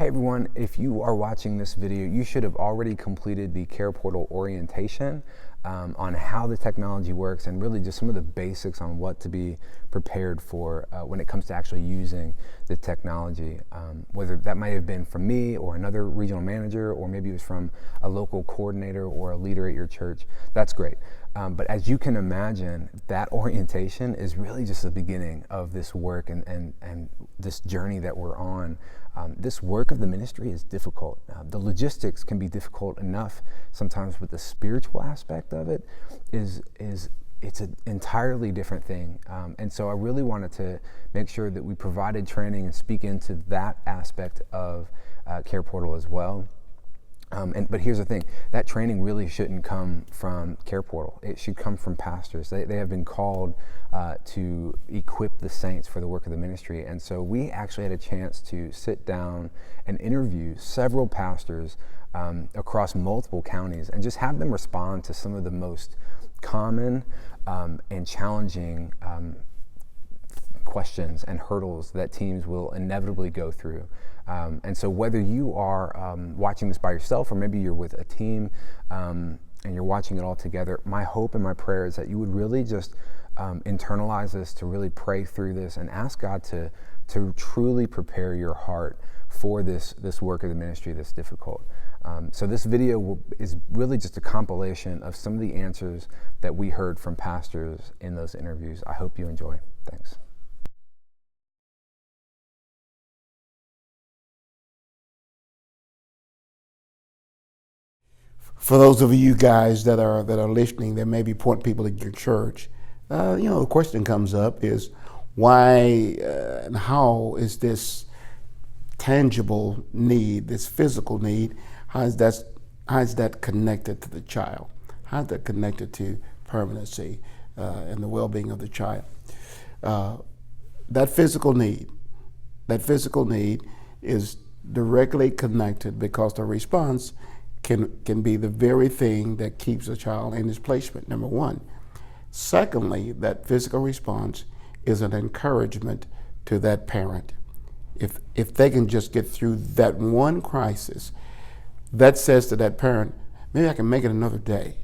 Hey everyone, if you are watching this video, you should have already completed the CarePortal orientation on how the technology works and really just some of the basics on what to be prepared for when it comes to actually using the technology. Whether that might have been from me or another regional manager, or maybe it was from a local coordinator or a leader at your church, that's great. But as you can imagine, that orientation is really just the beginning of this work and this journey that we're on. This work of the ministry is difficult. The logistics can be difficult enough sometimes, but the spiritual aspect of it it's an entirely different thing. And so I really wanted to make sure that we provided training and speak into that aspect of CarePortal as well. But here's the thing, that training really shouldn't come from CarePortal. It should come from pastors. They have been called to equip the saints for the work of the ministry. And so we actually had a chance to sit down and interview several pastors across multiple counties and just have them respond to some of the most common and challenging questions and hurdles that teams will inevitably go through. And so whether you are watching this by yourself or maybe you're with a team and you're watching it all together, my hope and my prayer is that you would really just internalize this, to really pray through this and ask God to truly prepare your heart for this work of the ministry that's difficult. So this video is really just a compilation of some of the answers that we heard from pastors in those interviews. I hope you enjoy. Thanks. For those of you guys that are listening, that maybe point people in your church, the question comes up is why and how is this tangible need, this physical need, how is that connected to the child? How is that connected to permanency and the well-being of the child? That physical need is directly connected because the response can be the very thing that keeps a child in his placement, number one. Secondly, that physical response is an encouragement to that parent. If they can just get through that one crisis, that says to that parent, maybe I can make it another day.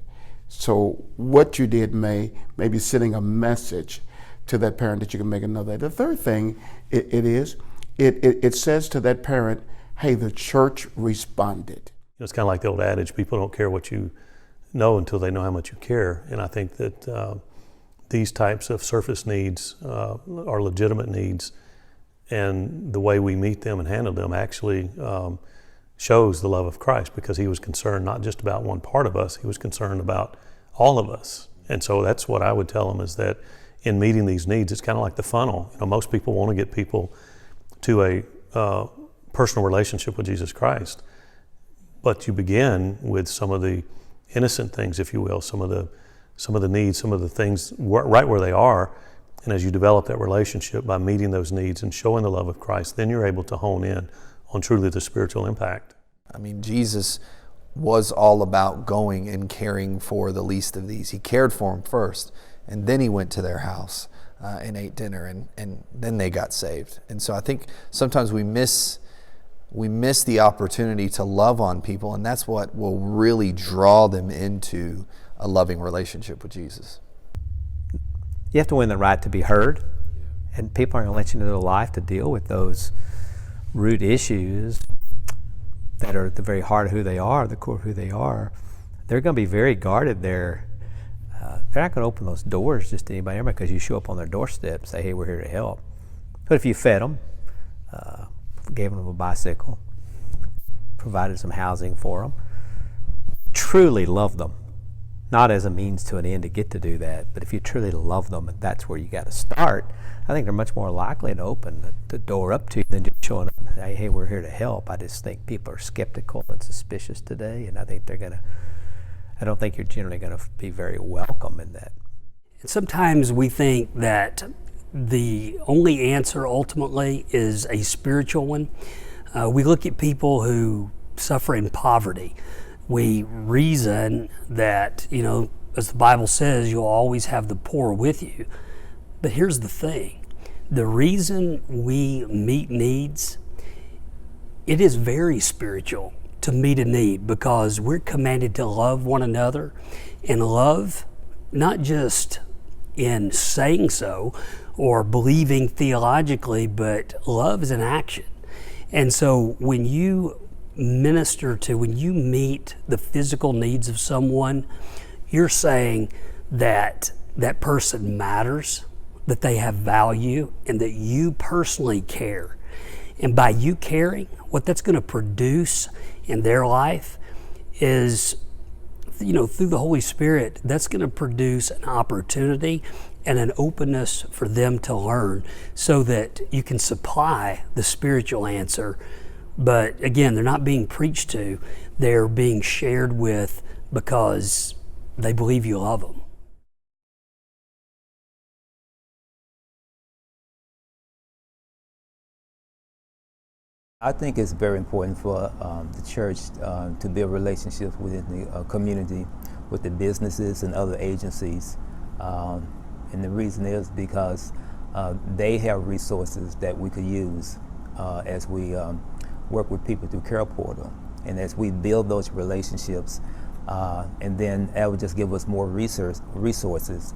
So what you did may be sending a message to that parent that you can make another day. The third thing it says to that parent, hey, the church responded. It's kind of like the old adage, people don't care what you know until they know how much you care. And I think that these types of surface needs are legitimate needs, and the way we meet them and handle them actually shows the love of Christ, because he was concerned not just about one part of us, he was concerned about all of us. And so that's what I would tell them, is that in meeting these needs, it's kind of like the funnel. Most people want to get people to a personal relationship with Jesus Christ. But you begin with some of the innocent things, if you will, some of the needs, some of the things right where they are. And as you develop that relationship by meeting those needs and showing the love of Christ, then you're able to hone in on truly the spiritual impact. I mean, Jesus was all about going and caring for the least of these. He cared for them first, and then he went to their house and ate dinner, and then they got saved. And so I think sometimes we miss the opportunity to love on people, and that's what will really draw them into a loving relationship with Jesus. You have to win the right to be heard, and people aren't going to let you into their life to deal with those root issues that are at the very heart of who they are, the core of who they are. They're going to be very guarded there. They're not going to open those doors just to anybody because you show up on their doorstep and say, hey, we're here to help. But if you fed them, gave them a bicycle, provided some housing for them, truly loved them, not as a means to an end to get to do that, but if you truly love them, and that's where you got to start, I think they're much more likely to open the door up to you than just showing them, hey, we're here to help. I just think people are skeptical and suspicious today, and I think I don't think you're generally going to be very welcome in that. Sometimes we think that the only answer ultimately is a spiritual one. We look at people who suffer in poverty. We reason that, as the Bible says, you'll always have the poor with you. But here's the thing. The reason we meet needs it is very spiritual to meet a need, because we're commanded to love one another, and love not just in saying so or believing theologically, but love is an action. And so when you minister to, when you meet the physical needs of someone, you're saying that that person matters, that they have value, and that you personally care. And by you caring, what that's going to produce in their life is, through the Holy Spirit, that's going to produce an opportunity and an openness for them to learn, so that you can supply the spiritual answer. But again, they're not being preached to, they're being shared with because they believe you love them. I think it's very important for the church to build relationships within the community with the businesses and other agencies. And the reason is because they have resources that we could use as we work with people through CarePortal. And as we build those relationships, and then that would just give us more resources,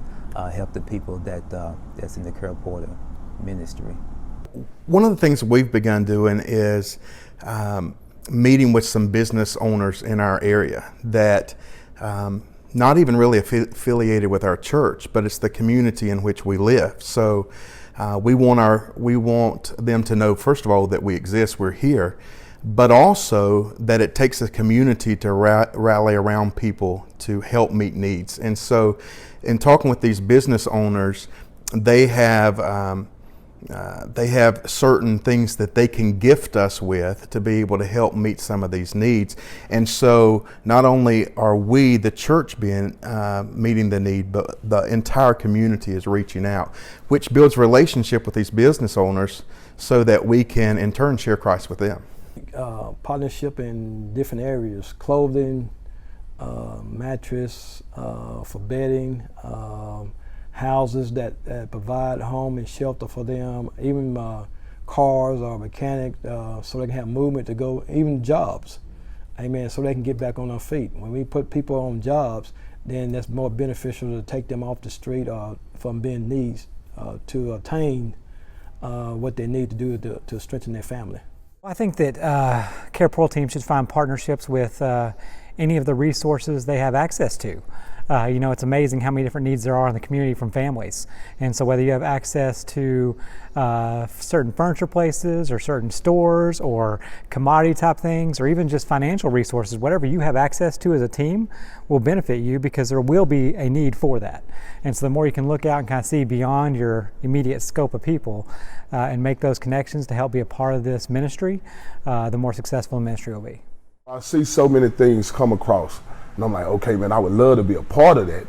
help the people that's in the CarePortal ministry. One of the things we've begun doing is meeting with some business owners in our area that not even really affiliated with our church, but it's the community in which we live. So we want them to know, first of all, that we exist, we're here, but also that it takes a community to rally around people to help meet needs. And so in talking with these business owners, they have certain things that they can gift us with to be able to help meet some of these needs. And so not only are we, the church, meeting the need, but the entire community is reaching out, which builds relationship with these business owners so that we can in turn share Christ with them. Partnership in different areas: clothing, mattress, for bedding, houses that provide home and shelter for them, even cars or mechanic, so they can have movement to go, even jobs, amen, so they can get back on their feet. When we put people on jobs, then that's more beneficial to take them off the street from being needs to attain what they need to do to strengthen their family. I think that CarePortal teams should find partnerships with any of the resources they have access to. It's amazing how many different needs there are in the community from families. And so whether you have access to certain furniture places or certain stores or commodity type things, or even just financial resources, whatever you have access to as a team will benefit you, because there will be a need for that. And so the more you can look out and kind of see beyond your immediate scope of people and make those connections to help be a part of this ministry, the more successful the ministry will be. I see so many things come across, and I'm like, okay, man, I would love to be a part of that,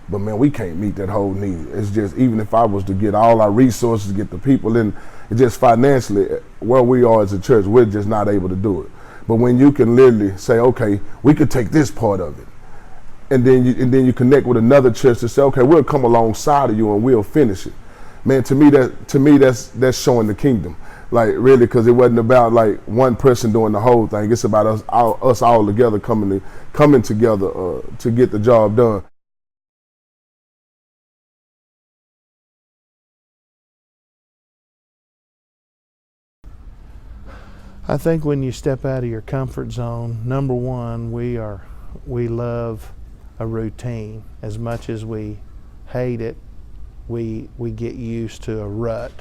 but man, we can't meet that whole need. It's just, even if I was to get all our resources, get the people in, it just financially, where we are as a church, we're just not able to do it. But when you can literally say, okay, we could take this part of it, and then you connect with another church to say, okay, we'll come alongside of you and we'll finish it. Man, to me that's showing the kingdom. Like, really, because it wasn't about like one person doing the whole thing. It's about us all together coming together to get the job done. I think when you step out of your comfort zone, number one, we love a routine. As much as we hate it, we get used to a rut.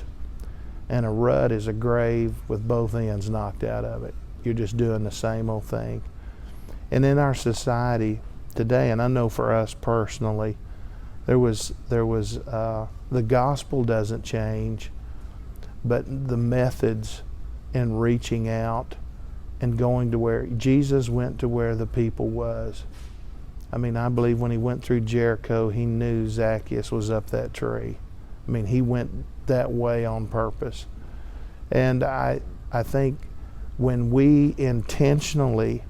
And a rut is a grave with both ends knocked out of it. You're just doing the same old thing. And in our society today, and I know for us personally, there was the gospel doesn't change, but the methods in reaching out and going to where Jesus went, to where the people was. I mean, I believe when he went through Jericho, he knew Zacchaeus was up that tree. I mean, he went that way on purpose. And I think when we intentionally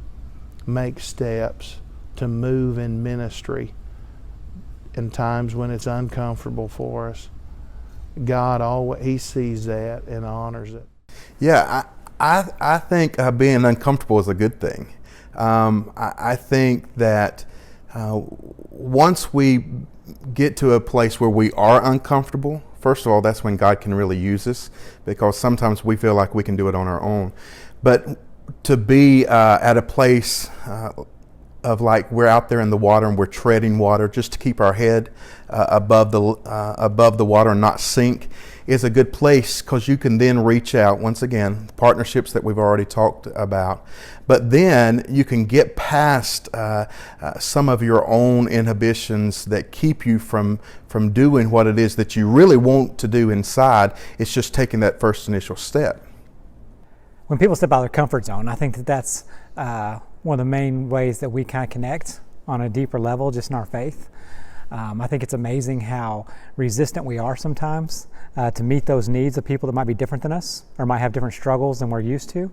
make steps to move in ministry in times when it's uncomfortable for us, God always, he sees that and honors it. Yeah, I think being uncomfortable is a good thing. I think that once we get to a place where we are uncomfortable, first of all, that's when God can really use us, because sometimes we feel like we can do it on our own. But to be at a place of like we're out there in the water and we're treading water just to keep our head above the water and not sink is a good place, because you can then reach out, once again, partnerships that we've already talked about, but then you can get past some of your own inhibitions that keep you from doing what it is that you really want to do inside. It's just taking that first initial step. When people step out of their comfort zone, I think that that's one of the main ways that we kind of connect on a deeper level, just in our faith. I think it's amazing how resistant we are sometimes to meet those needs of people that might be different than us or might have different struggles than we're used to.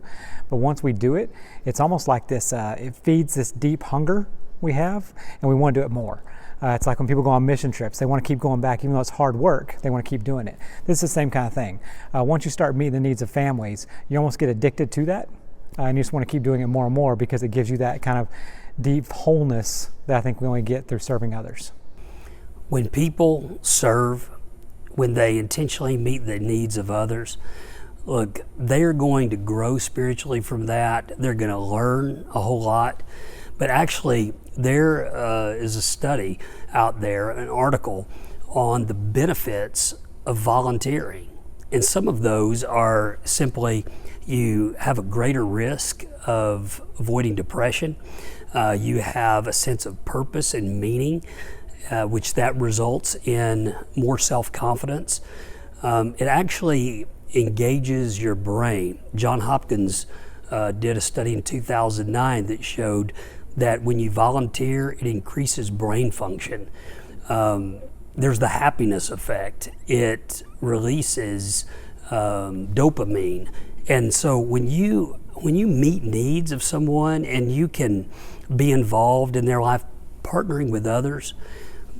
But once we do it, it's almost like this, it feeds this deep hunger we have, and we want to do it more. It's like when people go on mission trips, they want to keep going back, even though it's hard work, they want to keep doing it. This is the same kind of thing. Once you start meeting the needs of families, you almost get addicted to that, and you just want to keep doing it more and more, because it gives you that kind of deep wholeness that I think we only get through serving others. When people serve, when they intentionally meet the needs of others, look, they're going to grow spiritually from that. They're going to learn a whole lot. But actually, there is a study out there, an article on the benefits of volunteering. And some of those are simply you have a greater risk of avoiding depression. You have a sense of purpose and meaning, which that results in more self-confidence. It actually engages your brain. John Hopkins did a study in 2009 that showed that when you volunteer, it increases brain function. There's the happiness effect. It releases dopamine. And so when you meet needs of someone and you can be involved in their life, partnering with others,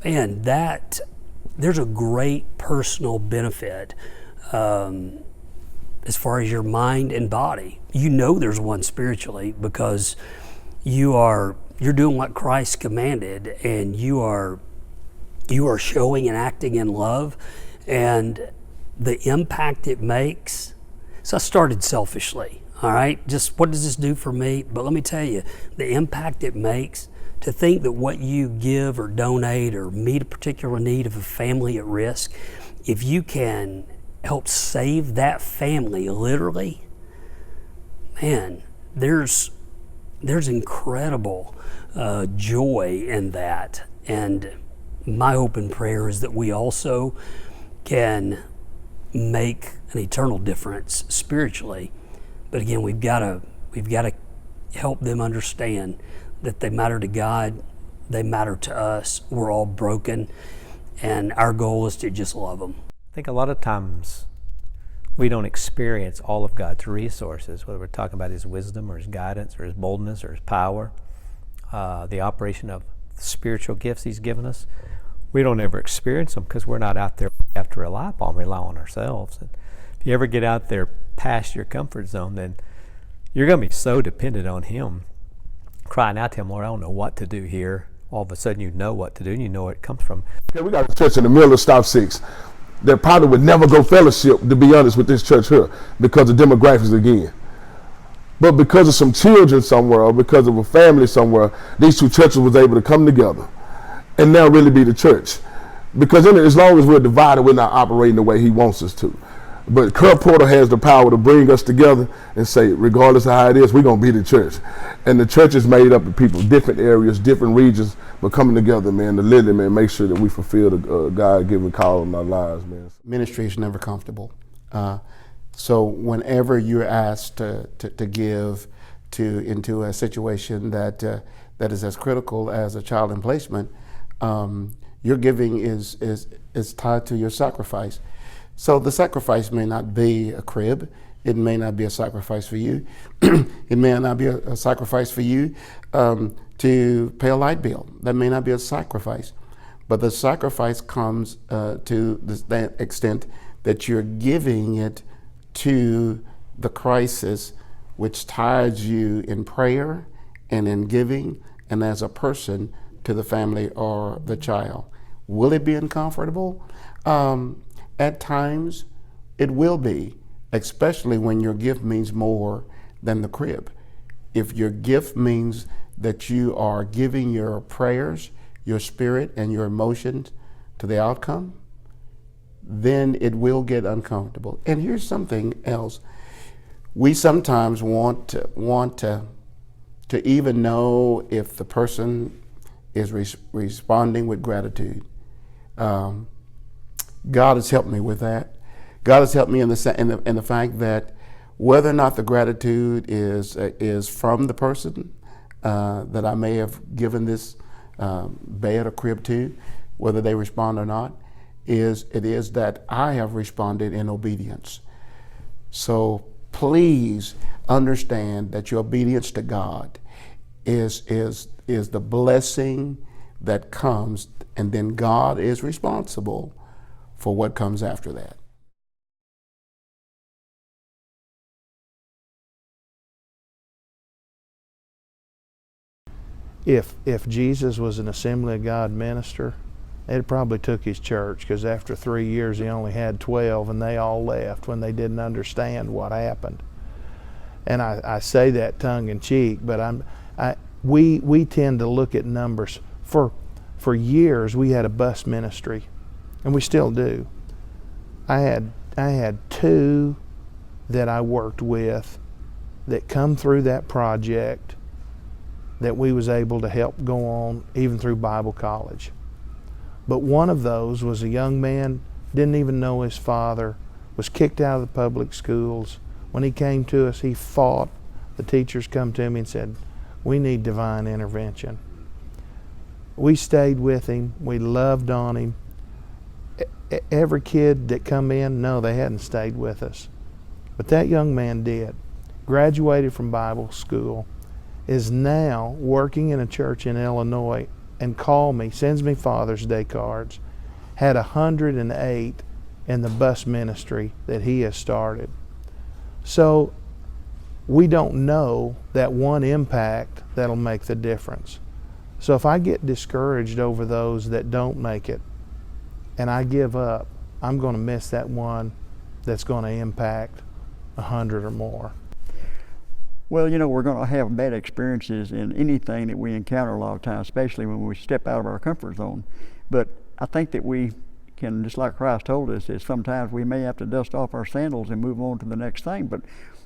man, there's a great personal benefit as far as your mind and body. You know there's one spiritually, because you're doing what Christ commanded, and you are showing and acting in love, and the impact it makes. So I started selfishly, all right? Just what does this do for me? But let me tell you, the impact it makes, to think that what you give or donate or meet a particular need of a family at risk, if you can help save that family literally, man, there's incredible joy in that. And my hope and prayer is that we also can make an eternal difference spiritually. But again, we've got to help them understand that they matter to God, they matter to us. We're all broken, and our goal is to just love them. I think a lot of times we don't experience all of God's resources, whether we're talking about His wisdom or His guidance or His boldness or His power, the operation of spiritual gifts He's given us. We don't ever experience them because we're not out there we have to rely on ourselves. And if you ever get out there past your comfort zone, then you're going to be so dependent on Him, crying out to Him, Lord, I don't know what to do here. All of a sudden you know what to do, and you know where it comes from. Okay, we got a church in the middle of Stop 6 that probably would never go fellowship, to be honest, with this church here, because of demographics again. But because of some children somewhere, or because of a family somewhere, these two churches was able to come together and now really be the church. Because as long as we're divided, we're not operating the way He wants us to. But CarePortal has the power to bring us together and say, regardless of how it is, we're going to be the church. And the church is made up of people, different areas, different regions, but coming together, man, to literally, man, make sure that we fulfill the God-given call in our lives, man. Ministry is never comfortable. So whenever you're asked to give into a situation that is as critical as a child in placement, your giving is tied to your sacrifice. So the sacrifice may not be a crib. It may not be a sacrifice for you. It may not be a sacrifice for you to pay a light bill. That may not be a sacrifice. But the sacrifice comes to the extent that you're giving it to the crisis which ties you in prayer and in giving and as a person to the family or the child. Will it be uncomfortable? At times, it will be, especially when your gift means more than the crib. If your gift means that you are giving your prayers, your spirit, and your emotions to the outcome, then it will get uncomfortable. And here's something else. We sometimes want to even know if the person is responding with gratitude. God has helped me with that. God has helped me in the fact that whether or not the gratitude is from the person that I may have given this bed or crib to, whether they respond or not, it is that I have responded in obedience. So please understand that your obedience to God is the blessing that comes, and then God is responsible for what comes after that. If Jesus was an Assembly of God minister, it probably took his church, because after 3 years he only had 12 and they all left when they didn't understand what happened. And I say that tongue in cheek, but we tend to look at numbers. For years we had a bus ministry, and we still do. I had 2 that I worked with that come through that project that we was able to help go on even through Bible college. But one of those was a young man, didn't even know his father, was kicked out of the public schools. When he came to us, he fought. The teachers come to me and said, "We need divine intervention." We stayed with him. We loved on him. Every kid that come in, no, they hadn't stayed with us. But that young man did. Graduated from Bible school, is now working in a church in Illinois, and called me, sends me Father's Day cards, had 108 in the bus ministry that he has started. So we don't know that one impact that'll make the difference. So if I get discouraged over those that don't make it and I give up, I'm going to miss that one that's going to impact 100 or more. Well, you know, we're going to have bad experiences in anything that we encounter a lot of times, especially when we step out of our comfort zone. But I think that we can, just like Christ told us, is sometimes we may have to dust off our sandals and move on to the next thing, but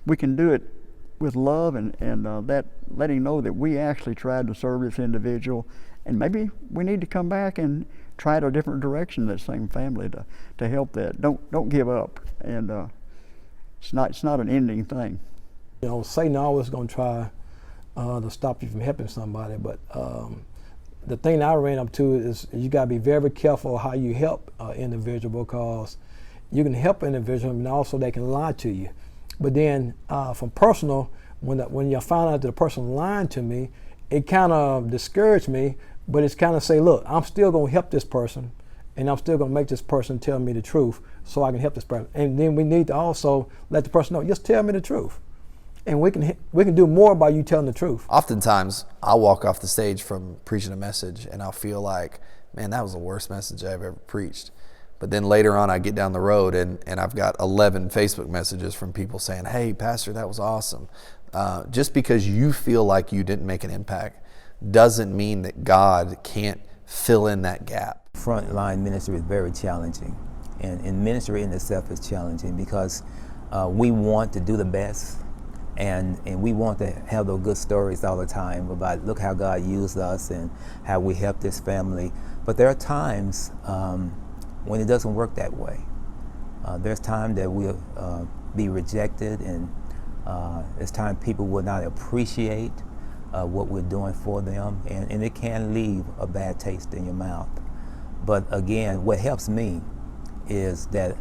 we can do it with love and that letting know that we actually tried to serve this individual, and maybe we need to come back and try it a different direction, that same family, to help that. Don't give up, and it's not an ending thing. You know, Satan always going to try to stop you from helping somebody, but the thing I ran up to is you got to be very fill how you help an individual, because you can help an individual and also they can lie to you. But then from personal, when you found out that the person lied to me, it kind of discouraged me, but it's kind of say, look, I'm still going to help this person, and I'm still going to make this person tell me the truth so I can help this person. And then we need to also let the person know, just tell me the truth. And we can do more by you telling the truth. Oftentimes, I'll walk off the stage from preaching a message and I'll feel like, man, that was the worst message I've ever preached. But then later on, I get down the road and I've got 11 Facebook messages from people saying, hey, Pastor, that was awesome. Just because you feel like you didn't make an impact doesn't mean that God can't fill in that gap. Frontline ministry is very challenging. And ministry in itself is challenging because we want to do the best. And we want to have those good stories all the time about look how God used us and how we helped this family. But there are times when it doesn't work that way. There's time that we'll be rejected, and there's time people will not appreciate what we're doing for them, and it can leave a bad taste in your mouth. But again, what helps me is that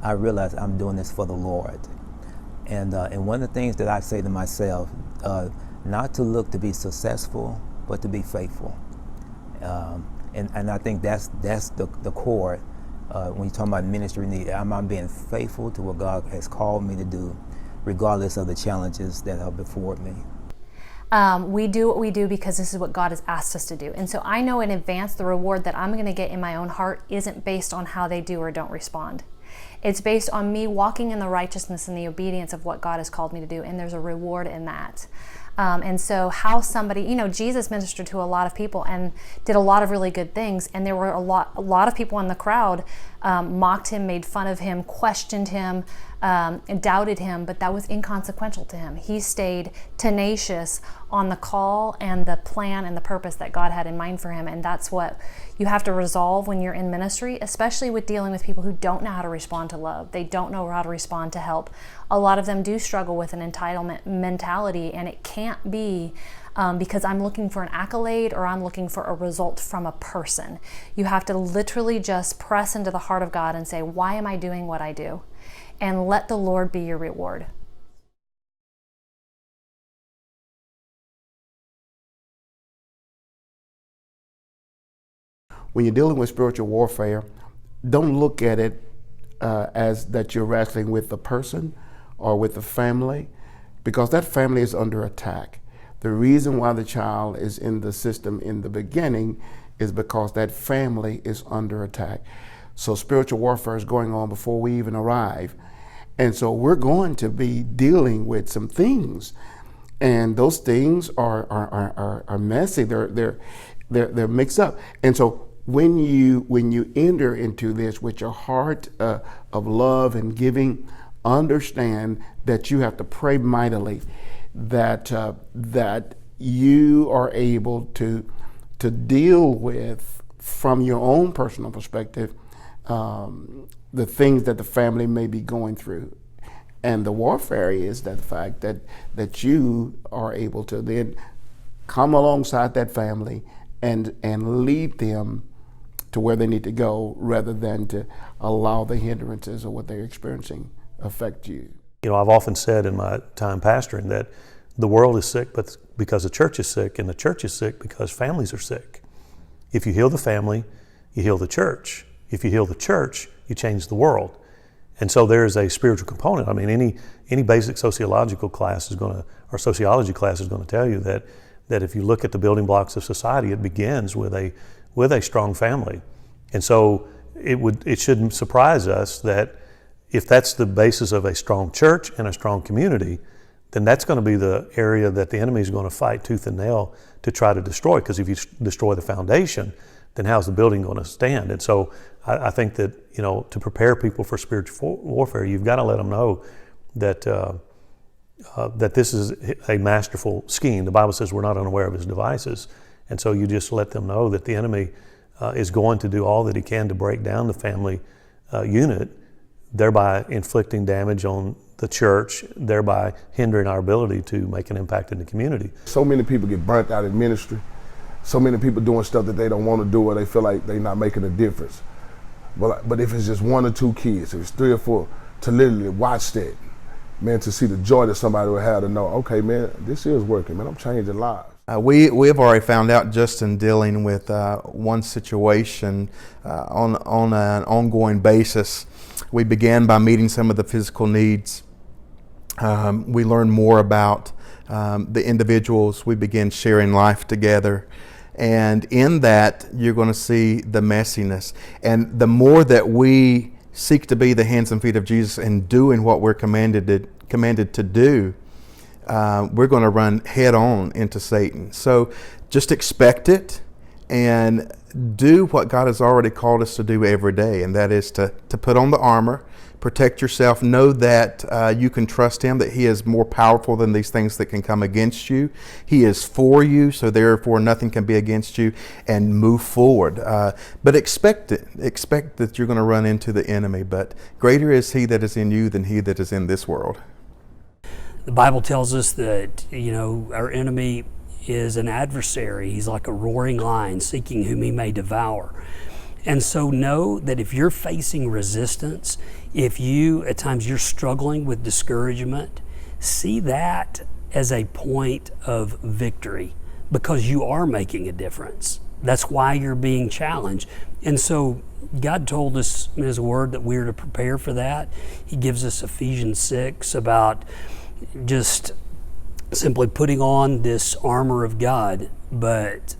I realize I'm doing this for the Lord. And one of the things that I say to myself, not to look to be successful, but to be faithful. And I think that's the core. When you talk about ministry need, am I being faithful to what God has called me to do, regardless of the challenges that are before me. We do what we do because this is what God has asked us to do. And so I know in advance the reward that I'm going to get in my own heart isn't based on how they do or don't respond. It's based on me walking in the righteousness and the obedience of what God has called me to do, and there's a reward in that. And so how somebody, you know, Jesus ministered to a lot of people and did a lot of really good things, and there were a lot of people in the crowd mocked him, made fun of him, questioned him, and doubted him, but that was inconsequential to him. He stayed tenacious on the call and the plan and the purpose that God had in mind for him, and that's what you have to resolve when you're in ministry, especially with dealing with people who don't know how to respond to love. They don't know how to respond to help. A lot of them do struggle with an entitlement mentality, and it can't be because I'm looking for an accolade or I'm looking for a result from a person. You have to literally just press into the heart of God and say, why am I doing what I do? And let the Lord be your reward. When you're dealing with spiritual warfare, don't look at it as that you're wrestling with the person or with the family, because that family is under attack. The reason why the child is in the system in the beginning is because that family is under attack. So spiritual warfare is going on before we even arrive. And so we're going to be dealing with some things, and those things are messy. They're mixed up. And so when you enter into this with your heart of love and giving, understand that you have to pray mightily, that you are able to deal with, from your own personal perspective, the things that the family may be going through. And the warfare is that fact that you are able to then come alongside that family and lead them to where they need to go, rather than to allow the hindrances of what they're experiencing affect you. You know, I've often said in my time pastoring that the world is sick but because the church is sick, and the church is sick because families are sick. If you heal the family, you heal the church. If you heal the church, you change the world. And so there's a spiritual component. I mean, any basic sociological class is going to, or sociology class is going to tell you that if you look at the building blocks of society, it begins with a strong family. And so it shouldn't surprise us that if that's the basis of a strong church and a strong community, then that's going to be the area that the enemy is going to fight tooth and nail to try to destroy. Because if you destroy the foundation, then how's the building going to stand? And so I think that, you know, to prepare people for spiritual warfare, you've got to let them know that that this is a masterful scheme. The Bible says we're not unaware of his devices. And so you just let them know that the enemy is going to do all that he can to break down the family unit, thereby inflicting damage on the church, thereby hindering our ability to make an impact in the community. So many people get burnt out in ministry. So many people doing stuff that they don't want to do, or they feel like they're not making a difference. But if it's just 1 or 2 kids, if it's 3 or 4, to literally watch that, man, to see the joy that somebody would have to know, okay, man, this is working, man, I'm changing lives. We have already found out, just in dealing with one situation on an ongoing basis. We began by meeting some of the physical needs. We learned more about the individuals. We began sharing life together. And in that, you're going to see the messiness. And the more that we seek to be the hands and feet of Jesus and doing what we're commanded to do, we're going to run head on into Satan. So just expect it and do what God has already called us to do every day, and that is to put on the armor, protect yourself, know that you can trust him, that he is more powerful than these things that can come against you. He is for you, so therefore nothing can be against you, and move forward. But expect it. Expect that you're going to run into the enemy, but greater is he that is in you than he that is in this world. The Bible tells us that, you know, our enemy is an adversary. He's like a roaring lion seeking whom he may devour. And so know that if you're facing resistance, if at times you're struggling with discouragement, see that as a point of victory, because you are making a difference. That's why you're being challenged. And so God told us in his word that we're to prepare for that. He gives us Ephesians 6 about just simply putting on this armor of God, but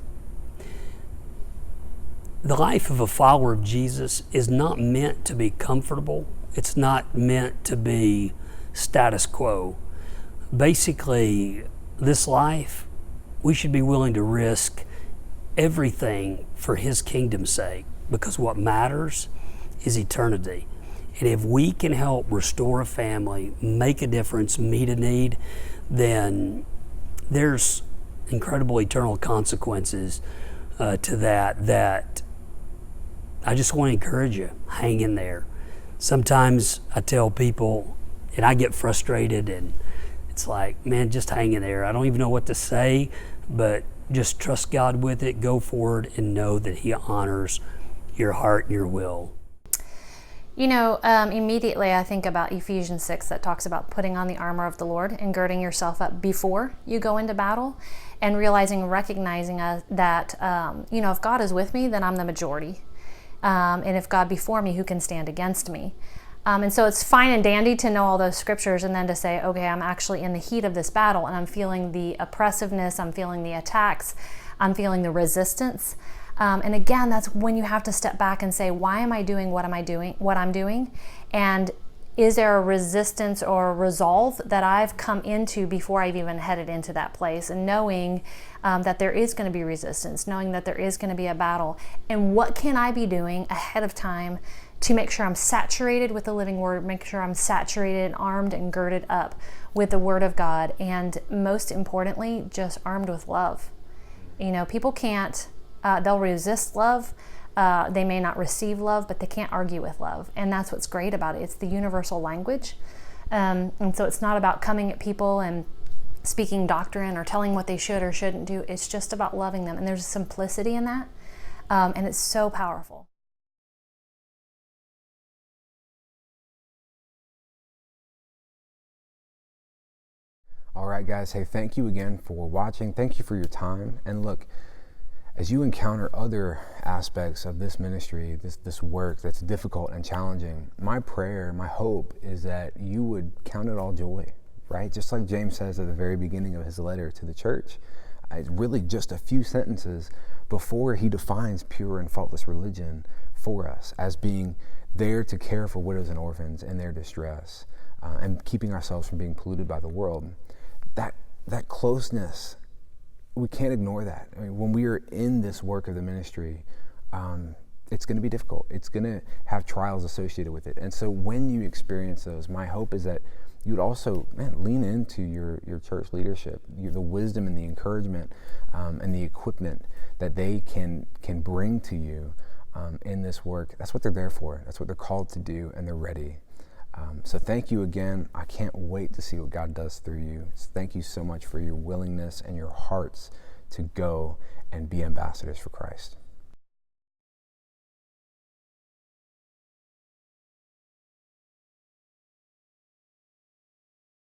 the life of a follower of Jesus is not meant to be comfortable. It's not meant to be status quo. Basically, this life, we should be willing to risk everything for His kingdom's sake, because what matters is eternity. And if we can help restore a family, make a difference, meet a need, then there's incredible eternal consequences to that I just want to encourage you, hang in there. Sometimes I tell people, and I get frustrated, and it's like, man, just hang in there. I don't even know what to say, but just trust God with it, go forward, and know that He honors your heart and your will. You know, immediately I think about Ephesians 6 that talks about putting on the armor of the Lord and girding yourself up before you go into battle, and recognizing that, you know, if God is with me, then I'm the majority. And if God be for me, who can stand against me? And so it's fine and dandy to know all those scriptures and then to say, okay, I'm actually in the heat of this battle and I'm feeling the oppressiveness, I'm feeling the attacks, I'm feeling the resistance. And again, that's when you have to step back and say, why am I doing what I'm doing? And is there a resistance or a resolve that I've come into before I've even headed into that place? And knowing that there is going to be resistance, knowing that there is going to be a battle. And what can I be doing ahead of time to make sure I'm saturated with the living word, make sure I'm saturated and armed and girded up with the word of God, and most importantly, just armed with love. You know, people can't, they'll resist love. They may not receive love, but they can't argue with love. And that's what's great about it. It's the universal language. And so it's not about coming at people and speaking doctrine or telling what they should or shouldn't do. It's just about loving them. And there's a simplicity in that. And it's so powerful. All right, guys. Hey, thank you again for watching. Thank you for your time. And look, as you encounter other aspects of this ministry, this work that's difficult and challenging, my prayer, my hope is that you would count it all joy, right? Just like James says at the very beginning of his letter to the church. It's really just a few sentences before he defines pure and faultless religion for us as being there to care for widows and orphans in their distress, and keeping ourselves from being polluted by the world. That closeness, we can't ignore that. I mean, when we are in this work of the ministry, it's going to be difficult. It's going to have trials associated with it. And so when you experience those, my hope is that you would also, lean into your church leadership, the wisdom and the encouragement and the equipment that they can bring to you in this work. That's what they're there for. That's what they're called to do, and they're ready. So thank you again. I can't wait to see what God does through you. So thank you so much for your willingness and your hearts to go and be ambassadors for Christ.